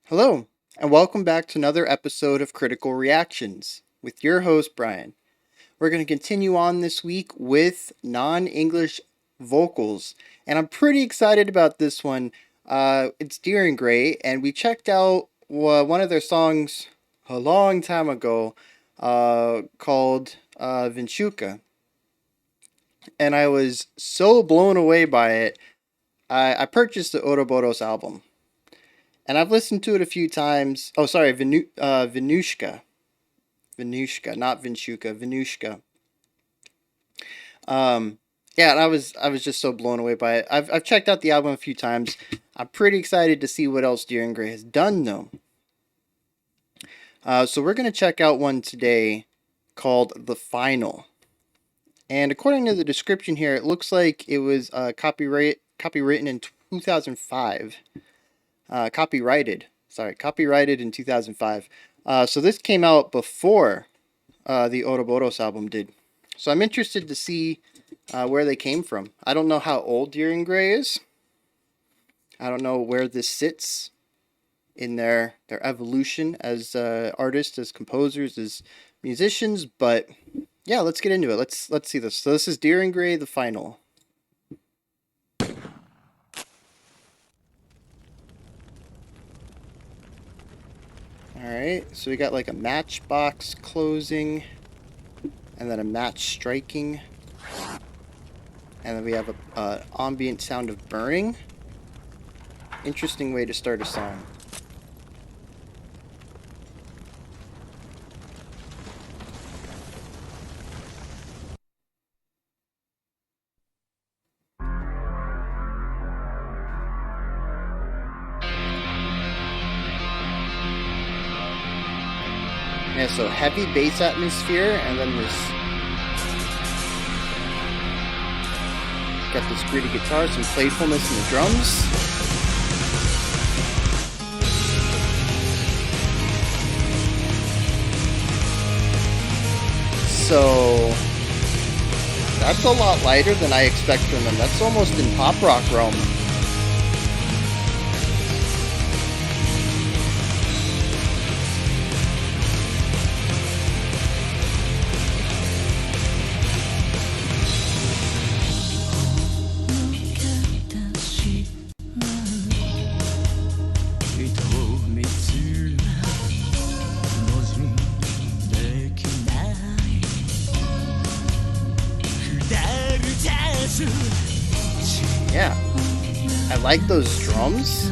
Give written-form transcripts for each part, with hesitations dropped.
Hello, and welcome back to another episode of Critical Reactions with your host, Bryan. We're going to continue on this week with non English vocals, and I'm pretty excited about this one. It's DIR EN GREY, and we checked out one of their songs a long time ago called Vinshuka, and I was so blown away by it. I purchased the Ouroboros album. And I've listened to it a few times. Oh, sorry, Venushka. Venushka, not Vinshuka, Venushka. Um, yeah, and I was just so blown away by it. I've checked out the album a few times. I'm pretty excited to see what else DIR EN GREY has done, though. So we're going to check out one today called The Final. And according to the description here, it looks like it was copywritten in 2005. Copyrighted in 2005. So this came out before the Ouroboros album did. So I'm interested to see where they came from. I don't know how old DIR EN GREY is. I don't know where this sits in their evolution as artists, as composers, as musicians. But yeah, let's get into it. Let's see this. So this is DIR EN GREY, The Final. Alright, so we got like a matchbox closing, and then a match striking, and then we have a ambient sound of burning. Interesting way to start a song. Yeah, so heavy bass atmosphere, and then got this gritty guitar, some playfulness in the drums. So that's a lot lighter than I expect from them. That's almost in pop rock realm. Yeah, I like those drums.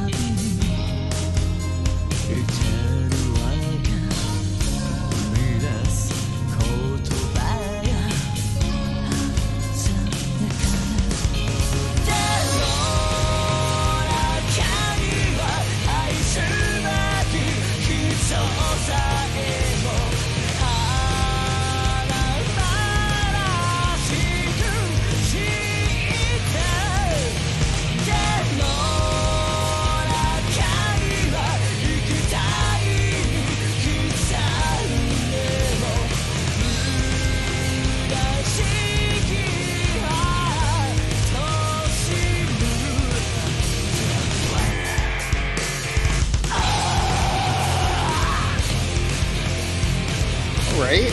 Right?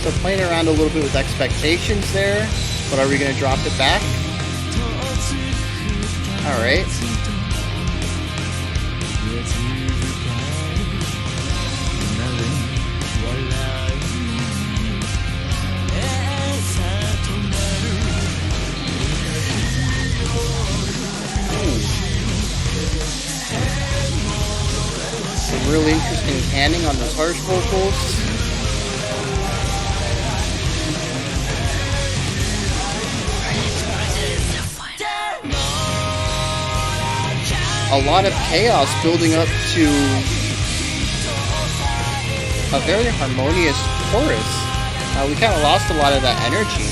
So playing around a little bit with expectations there, but are we going to drop it back? Alright. Some really interesting panning on those harsh vocals. A lot of chaos building up to a very harmonious chorus. We kind of lost a lot of that energy.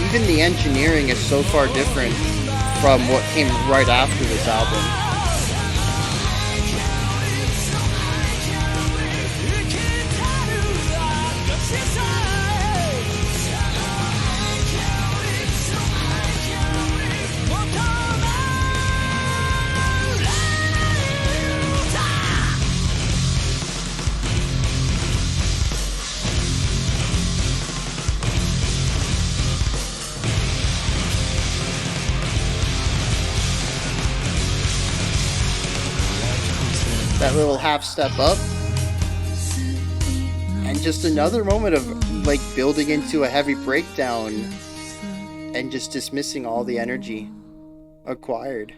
even the engineering is so far different from what came right after this album. That little half step up, and just another moment of like building into a heavy breakdown and just dismissing all the energy acquired.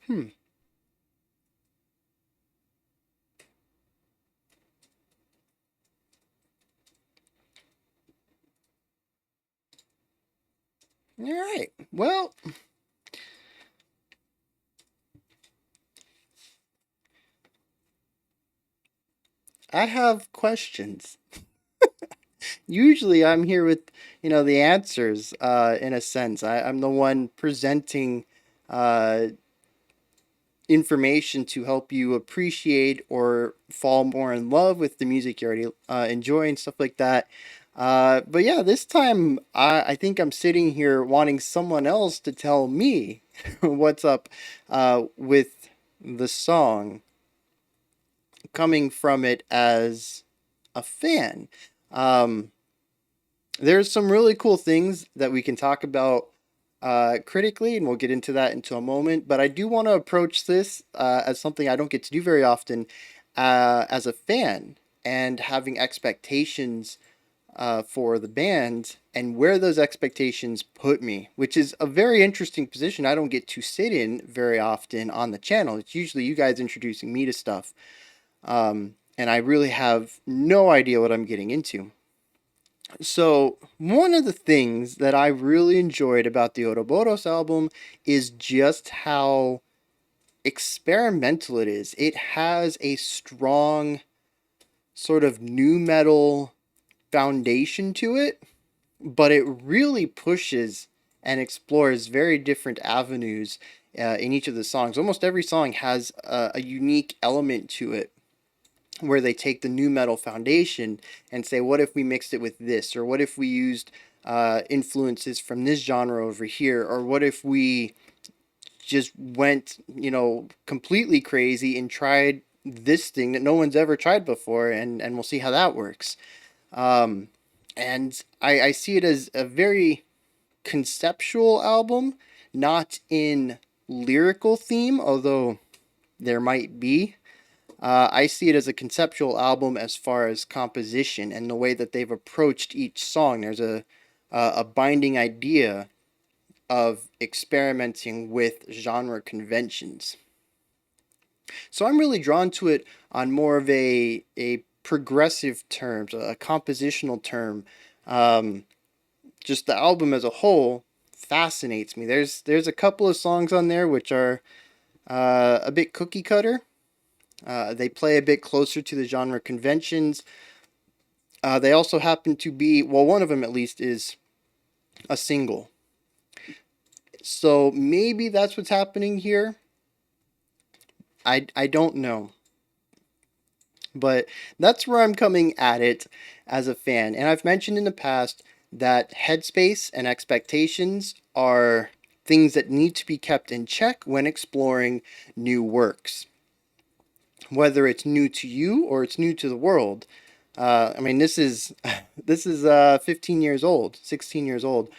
Hmm. All right. Well, I have questions. Usually I'm here with, the answers, in a sense. I'm the one presenting uh, information to help you appreciate or fall more in love with the music you already enjoy and stuff like that. But yeah, this time I think I'm sitting here wanting someone else to tell me what's up with the song coming from it as a fan. Um, there's some really cool things that we can talk about critically, and we'll get into that into a moment. But I do want to approach this as something I don't get to do very often as a fan and having expectations for the band and where those expectations put me, which is a very interesting position I don't get to sit in very often on the channel. It's usually you guys introducing me to stuff, and I really have no idea what I'm getting into. So, one of the things that I really enjoyed about the Ouroboros album is just how experimental it is. It has a strong sort of nu metal foundation to it, but it really pushes and explores very different avenues in each of the songs. Almost every song has a unique element to it where they take the nu metal foundation and say, what if we mixed it with this? Or what if we used influences from this genre over here? Or what if we just went, completely crazy and tried this thing that no one's ever tried before, and we'll see how that works. Um, and I see it as a very conceptual album, not in lyrical theme, although there might be. I see it as a conceptual album as far as composition and the way that they've approached each song. There's a binding idea of experimenting with genre conventions. So I'm really drawn to it on more of a progressive terms, a compositional term. Um, just the album as a whole fascinates me. There's a couple of songs on there which are a bit cookie cutter. They play a bit closer to the genre conventions. They also happen to be, well, one of them at least is a single. So maybe that's what's happening here. I don't know. But that's where I'm coming at it as a fan. And I've mentioned in the past that headspace and expectations are things that need to be kept in check when exploring new works. Whether it's new to you or it's new to the world. I mean, this is 15 years old, 16 years old.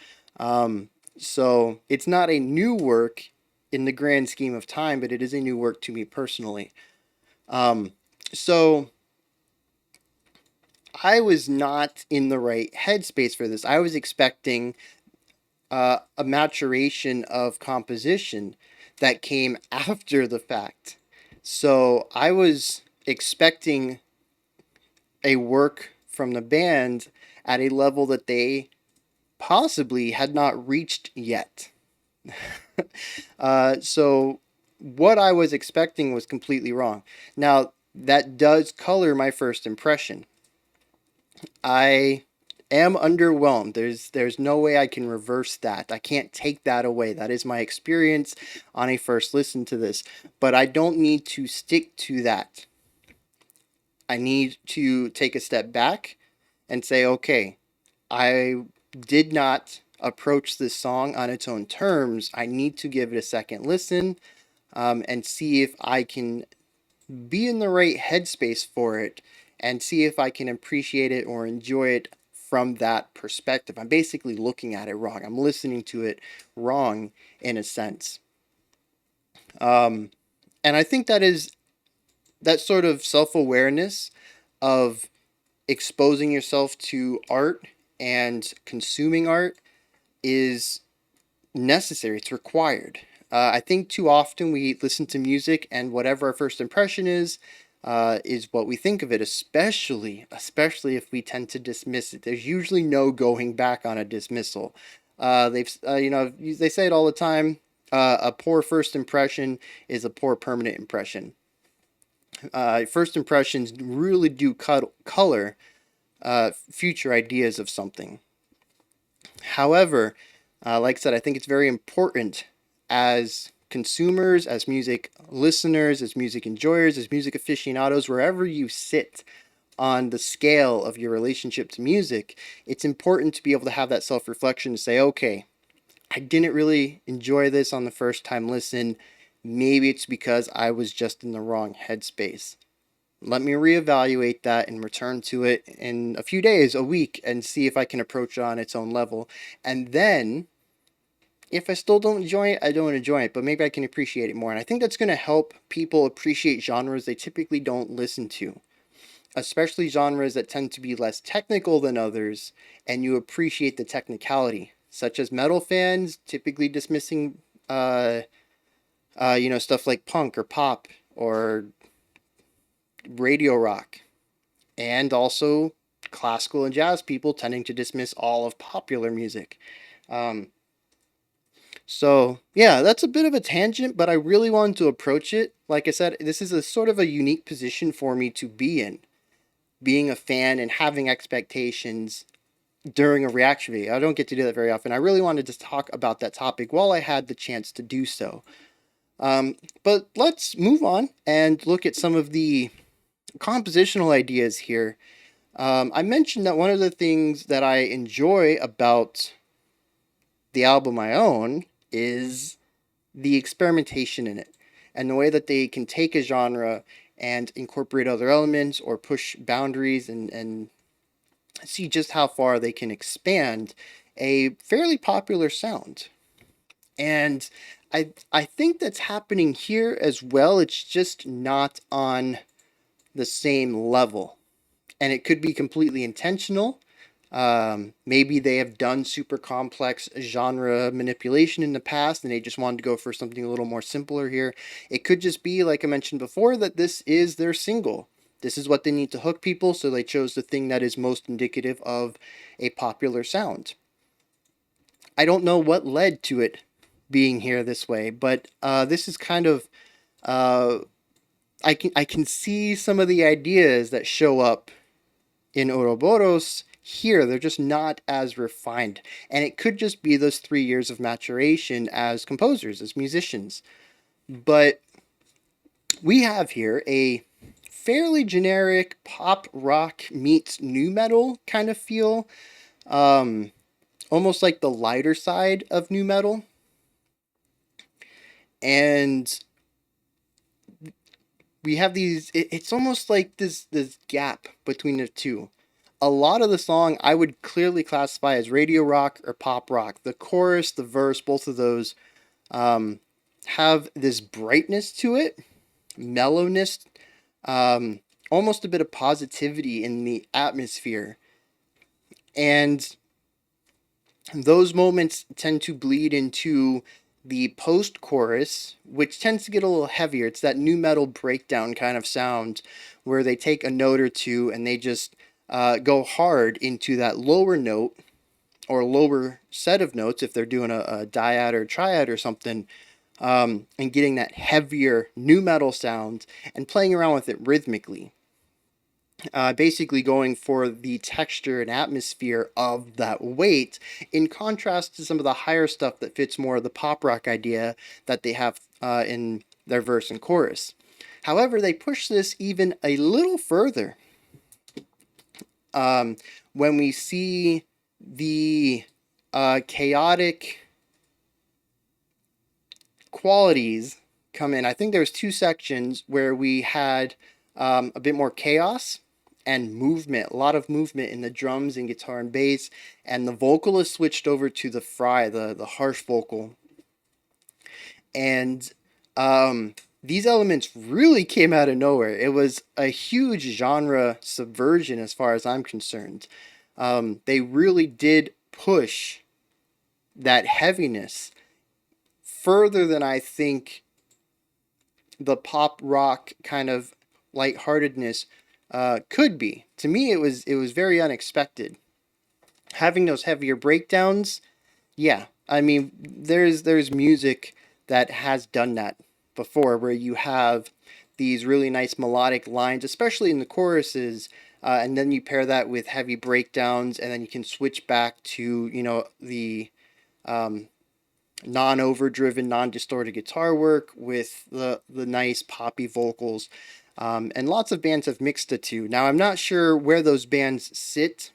So it's not a new work in the grand scheme of time, but it is a new work to me personally. So I was not in the right headspace for this. I was expecting a maturation of composition that came after the fact. So I was expecting a work from the band at a level that they possibly had not reached yet. So what I was expecting was completely wrong. Now, that does color my first impression. I am underwhelmed. There's no way I can reverse that. I can't take that away. That is my experience on a first listen to this. But I don't need to stick to that. I need to take a step back and say, okay, I did not approach this song on its own terms. I need to give it a second listen, and see if I can be in the right headspace for it and see if I can appreciate it or enjoy it from that perspective. I'm basically looking at it wrong. I'm listening to it wrong in a sense. Um, and I think that is that sort of self awareness of exposing yourself to art and consuming art is necessary. It's required. I think too often we listen to music and whatever our first impression is what we think of it. Especially if we tend to dismiss it. There's usually no going back on a dismissal. They say it all the time. A poor first impression is a poor permanent impression. First impressions really do color future ideas of something. However, like I said, I think it's very important as consumers, as music listeners, as music enjoyers, as music aficionados, wherever you sit on the scale of your relationship to music, it's important to be able to have that self reflection to say, okay, I didn't really enjoy this on the first time listen. Maybe it's because I was just in the wrong headspace. Let me reevaluate that and return to it in a few days, a week, and see if I can approach it on its own level. And then, if I still don't enjoy it, I don't enjoy it, but maybe I can appreciate it more. And I think that's going to help people appreciate genres they typically don't listen to, especially genres that tend to be less technical than others, and you appreciate the technicality, such as metal fans typically dismissing, stuff like punk or pop or radio rock, and also classical and jazz people tending to dismiss all of popular music. Um, so, yeah, that's a bit of a tangent, but I really wanted to approach it. Like I said, this is a sort of a unique position for me to be in, being a fan and having expectations during a reaction video. I don't get to do that very often. I really wanted to talk about that topic while I had the chance to do so. But let's move on and look at some of the compositional ideas here. I mentioned that one of the things that I enjoy about the album I own is the experimentation in it and the way that they can take a genre and incorporate other elements or push boundaries and see just how far they can expand a fairly popular sound. And I think that's happening here as well. It's just not on the same level. And it could be completely intentional. Maybe they have done super complex genre manipulation in the past and they just wanted to go for something a little more simpler here. It could just be, like I mentioned before, that this is their single. This is what they need to hook people, so they chose the thing that is most indicative of a popular sound. I don't know what led to it being here this way, but this is kind of uh, I can see some of the ideas that show up in Ouroboros here. They're just not as refined, and it could just be those 3 years of maturation as composers, as musicians. But we have here a fairly generic pop rock meets nu metal kind of feel, um, almost like the lighter side of nu metal. And we have it's almost like this gap between the two. A lot of the song I would clearly classify as radio rock or pop rock. The chorus, the verse, both of those um, have this brightness to it, mellowness, um, almost a bit of positivity in the atmosphere. And those moments tend to bleed into the post chorus, which tends to get a little heavier. It's that nu metal breakdown kind of sound where they take a note or two and they just go hard into that lower note or lower set of notes if they're doing a dyad or triad or something, and getting that heavier nu metal sound and playing around with it rhythmically. basically going for the texture and atmosphere of that weight, in contrast to some of the higher stuff that fits more of the pop rock idea that they have in their verse and chorus. However, they push this even a little further um, when we see the chaotic qualities come in. I think there's two sections where we had a bit more chaos and movement, a lot of movement in the drums and guitar and bass, and the vocalist switched over to the fry, the harsh vocal, and these elements really came out of nowhere. It was a huge genre subversion as far as I'm concerned. They really did push that heaviness further than I think the pop rock kind of lightheartedness could be. To me, it was very unexpected. Having those heavier breakdowns, yeah. I mean, there's music that has done that before, where you have these really nice melodic lines, especially in the choruses, and then you pair that with heavy breakdowns, and then you can switch back to the um, non-overdriven, non-distorted guitar work with the nice poppy vocals. And lots of bands have mixed the two. Now, I'm not sure where those bands sit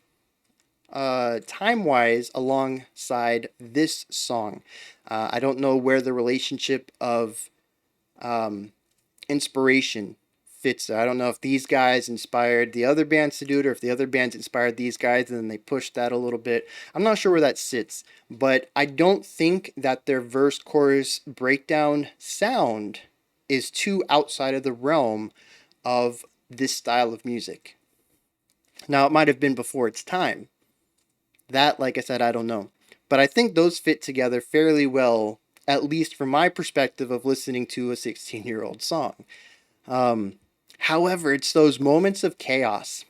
time-wise alongside this song. I don't know where the relationship of um, inspiration fits there. I don't know if these guys inspired the other bands to do it, or if the other bands inspired these guys and then they pushed that a little bit. I'm not sure where that sits, but I don't think that their verse chorus breakdown sound is too outside of the realm of this style of music. Now, it might have been before its time. That, like I said, I don't know. But I think those fit together fairly well, at least from my perspective of listening to a 16-year-old song. Um, However, it's those moments of chaos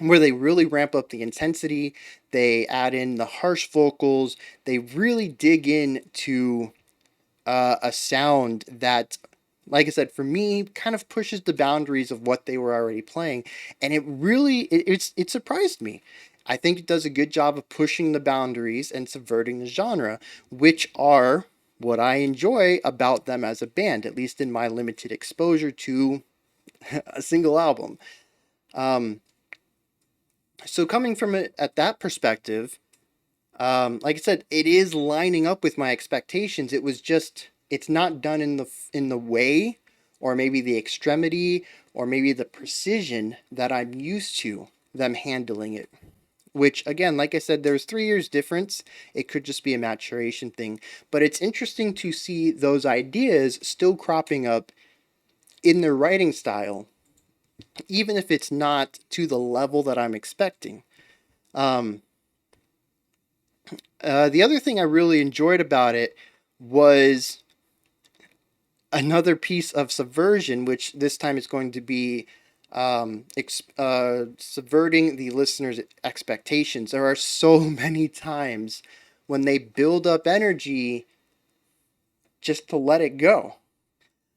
where they really ramp up the intensity, they add in the harsh vocals, they really dig into a sound that, like I said, for me, kind of pushes the boundaries of what they were already playing, and it surprised me. I think it does a good job of pushing the boundaries and subverting the genre, which are what I enjoy about them as a band, at least in my limited exposure to a single album. Um, so coming from it at that perspective, like I said, it is lining up with my expectations. It's not done in the way, or maybe the extremity, or maybe the precision that I'm used to them handling it. Which again, like I said, there's 3 years difference. It could just be a maturation thing, but it's interesting to see those ideas still cropping up in their writing style, even if it's not to the level that I'm expecting. Um, the other thing I really enjoyed about it was another piece of subversion, which this time is going to be subverting the listener's expectations. There are so many times when they build up energy just to let it go.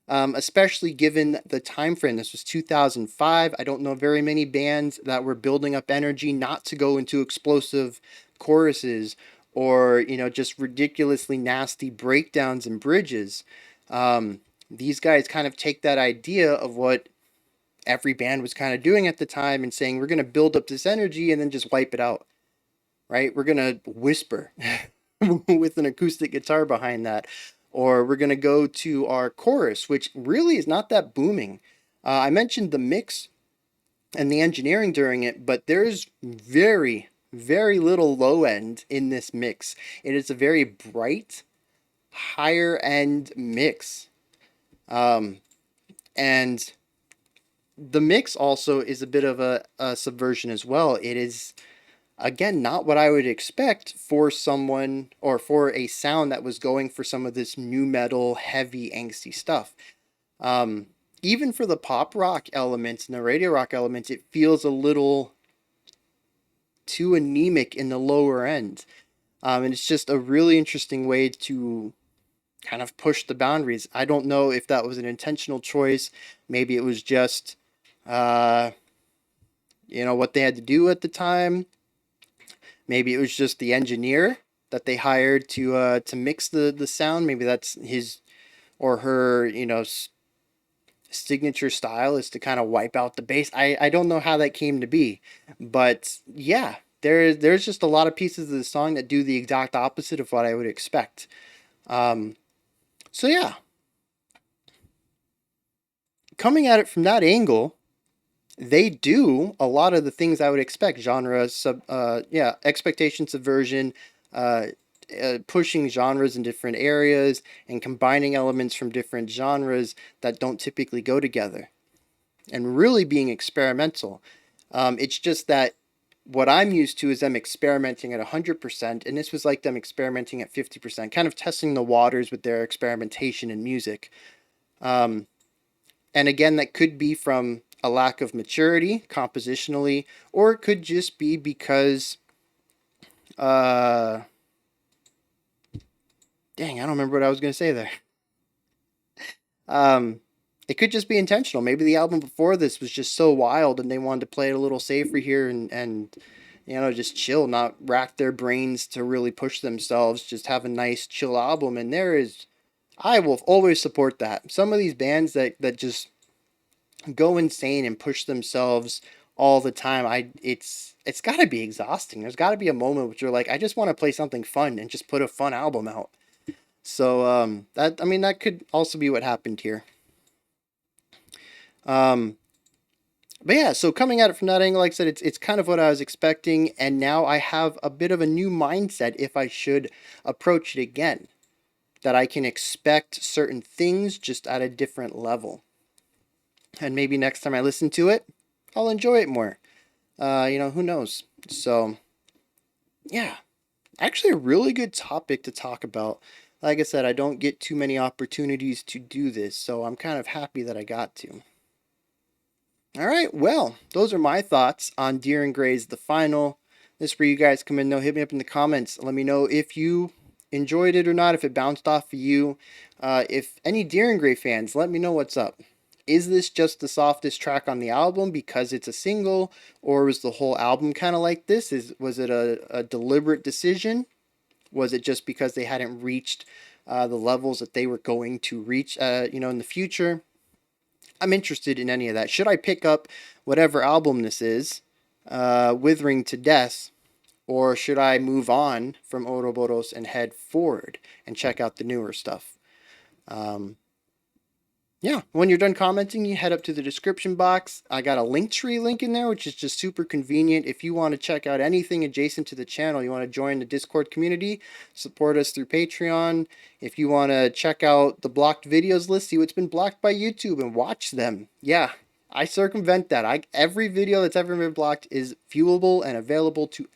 Especially given the time frame. This was 2005. I don't know very many bands that were building up energy not to go into explosive choruses or just ridiculously nasty breakdowns and bridges. These guys kind of take that idea of what every band was kind of doing at the time and saying we're going to build up this energy and then just wipe it out, right? We're going to whisper with an acoustic guitar behind that. Or we're going to go to our chorus, which really is not that booming. I mentioned the mix and the engineering during it, but there's very, very little low end in this mix. It is a very bright, higher end mix. Um, and the mix also is a bit of a subversion as well. It is again, not what I would expect for someone or for a sound that was going for some of this new metal, heavy, angsty stuff. Um, Even for the pop rock elements and the radio rock elements, it feels a little too anemic in the lower end. And it's just a really interesting way to kind of push the boundaries. I don't know if that was an intentional choice. Maybe it was just uh, what they had to do at the time. Maybe it was just the engineer that they hired to mix the sound. Maybe that's his or her, signature style is to kind of wipe out the bass. I don't know how that came to be, but yeah, there's just a lot of pieces of the song that do the exact opposite of what I would expect. Um, so yeah, coming at it from that angle, they do a lot of the things I would expect. Expectation subversion, uh, pushing genres in different areas and combining elements from different genres that don't typically go together, and really being experimental. It's just that what I'm used to is them experimenting at 100%, and this was like them experimenting at 50%, kind of testing the waters with their experimentation in music. Um, and again, that could be from a lack of maturity compositionally, or it could just be because, uh, dang, I don't remember what I was going to say there. Um, it could just be intentional. Maybe the album before this was just so wild and they wanted to play it a little safer here and just chill, not rack their brains to really push themselves, just have a nice chill album. And I will always support that. Some of these bands that just go insane and push themselves all the time, it's got to be exhausting. There's got to be a moment where you're like, I just want to play something fun and just put a fun album out. So that could also be what happened here. Um, but yeah, so coming at it from that angle, like I said, it's kind of what I was expecting, and now I have a bit of a new mindset if I should approach it again, that I can expect certain things just at a different level, and maybe next time I listen to it, I'll enjoy it more. Who knows? So yeah, actually a really good topic to talk about. Like I said, I don't get too many opportunities to do this, so I'm kind of happy that I got to. All right, well, those are my thoughts on Deer and Grey's The Final. This is where you guys come in, though. Hit me up in the comments. Let me know if you enjoyed it or not, if it bounced off of you. If any Deer and Grey fans, let me know what's up. Is this just the softest track on the album because it's a single, or was the whole album kind of like this? Was it a deliberate decision? Was it just because they hadn't reached the levels that they were going to reach, in the future? I'm interested in any of that. Should I pick up whatever album this is, Withering to Death, or should I move on from Ouroboros and head forward and check out the newer stuff? Um, yeah, when you're done commenting, you head up to the description box. I got a Linktree link in there, which is just super convenient. If you want to check out anything adjacent to the channel, you want to join the Discord community, support us through Patreon. If you want to check out the blocked videos list, see what's been blocked by YouTube and watch them. Yeah, I circumvent that. Every video that's ever been blocked is viewable and available to